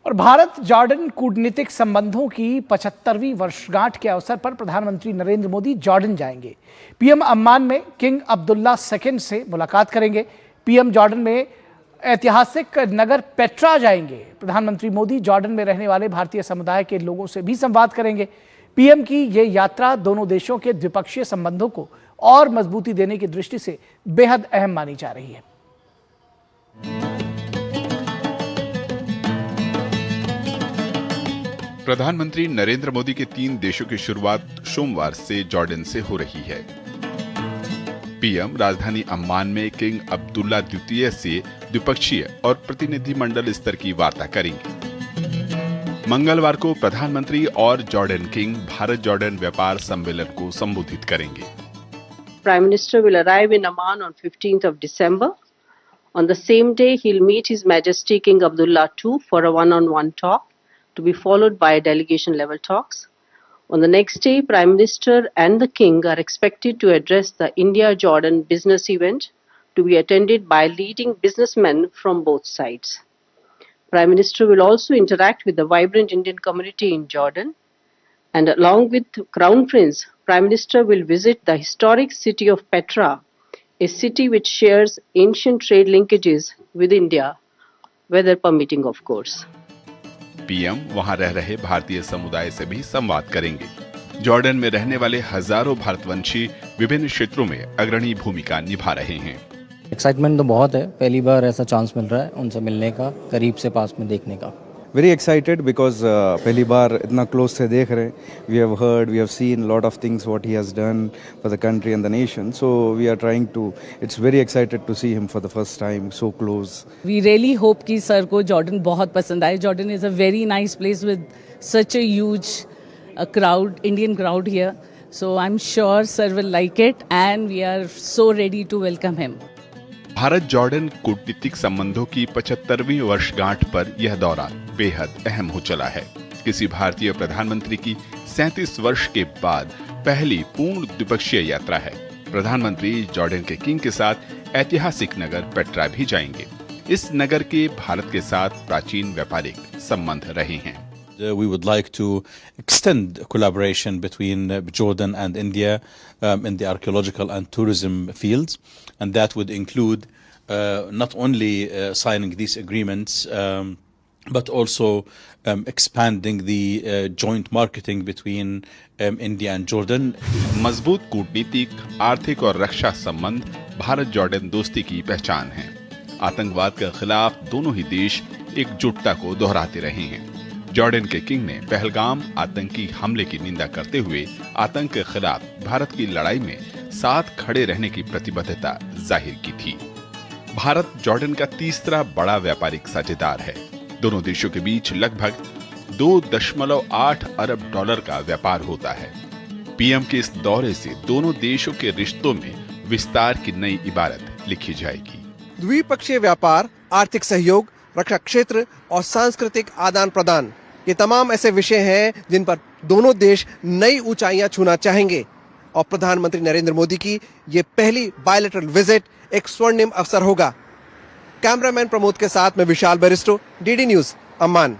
और भारत जॉर्डन कूटनीतिक संबंधों की 75वीं वर्षगांठ के अवसर पर प्रधानमंत्री नरेंद्र मोदी जॉर्डन जाएंगे। पीएम अम्मान में किंग अब्दुल्ला II से मुलाकात करेंगे। पीएम जॉर्डन में ऐतिहासिक नगर पेट्रा जाएंगे। प्रधानमंत्री मोदी जॉर्डन में रहने वाले भारतीय समुदाय के लोगों से भी संवाद करेंगे। पीएम की ये यात्रा दोनों देशों के द्विपक्षीय संबंधों को और मजबूती देने की दृष्टि से बेहद अहम मानी जा रही है। प्रधानमंत्री नरेंद्र मोदी के 3 देशों की शुरुआत सोमवार से जॉर्डन से हो रही है। पीएम राजधानी अम्मान में किंग अब्दुल्ला द्वितीय से द्विपक्षीय और प्रतिनिधिमंडल स्तर की वार्ता करेंगे। मंगलवार को प्रधानमंत्री और जॉर्डन किंग भारत जॉर्डन व्यापार सम्मेलन को संबोधित करेंगे। Prime Minister will arrive in Amman on 15th of December. On the same day, he'll meet His Majesty King Abdullah II for a one-on-one talk, to be followed by delegation-level talks. On the next day, Prime Minister and the King are expected to address the India-Jordan business event, to be attended by leading businessmen from both sides. Prime Minister will also interact with the vibrant Indian community in Jordan, and along with Crown Prince, Prime Minister will visit the historic city of Petra, a city which shares ancient trade linkages with India, weather permitting of course. PM वहां रह रहे भारतीय समुदाय से भी संवाद करेंगे। Jordan में रहने वाले हजारों भारतवंशी विभिन्न क्षेत्रों में अग्रणी भूमिका निभा रहे हैं। एक्साइटमेंट तो बहुत है, पहली बार ऐसा चांस मिल रहा है उनसे मिलने का, करीब से पास में देखने का। Very excited because पहली बार इतना close से देख रहे हैं। We have heard, we have seen lot of things what he has done for the country and the nation. So we are trying to. It's very excited to see him for the first time so close. We really hope कि sir को Jordan बहुत पसंद आए। Jordan is a very nice place with such a huge crowd, Indian crowd here. So I'm sure sir will like it and we are so ready to welcome him. Bharat Jordan कूटनीतिक संबंधों की 75वीं वर्षगांठ पर यह दौरा बेहद अहम हो चला है। किसी भारतीय प्रधानमंत्री की 37 वर्ष के बाद पहली पूर्ण द्विपक्षीय यात्रा है। प्रधानमंत्री जॉर्डन के किंग के साथ ऐतिहासिक नगर पेट्रा भी जाएंगे। इस नगर के भारत के साथ प्राचीन व्यापारिक संबंध रहे हैं। We would like to extend collaboration between Jordan and India in the archaeological and tourism fields, and that would include not only signing these agreements, but also expanding the joint marketing between India and Jordan. मजबूत कूटनीतिक, आर्थिक और रक्षा संबंध Bharat Jordan दोस्ती की पहचान है। आतंकवाद के खिलाफ दोनों ही देश एकजुटता को दोहराते रहे हैं। जॉर्डन के किंग ने पहलगाम आतंकी हमले की निंदा करते हुए आतंक के खिलाफ भारत की लड़ाई में साथ खड़े रहने की प्रतिबद्धता जाहिर की थी। भारत जॉर्डन का तीसरा बड़ा व्यापारिक साझेदार है। दोनों देशों के बीच लगभग $2.8 अरब का व्यापार होता है। पीएम के इस दौरे से दोनों देशों के रिश्तों में विस्तार की नई इबारत लिखी जाएगी। द्विपक्षीय व्यापार, आर्थिक सहयोग, रक्षा क्षेत्र और सांस्कृतिक आदान प्रदान, ये तमाम ऐसे विषय हैं जिन पर दोनों देश नई ऊंचाइयां छूना चाहेंगे। और प्रधानमंत्री नरेंद्र मोदी की ये पहली बायलैटरल विजिट एक स्वर्णिम अवसर होगा। कैमरामैन प्रमोद के साथ मैं विशाल बैरिस्टो, डीडी न्यूज, अम्मान।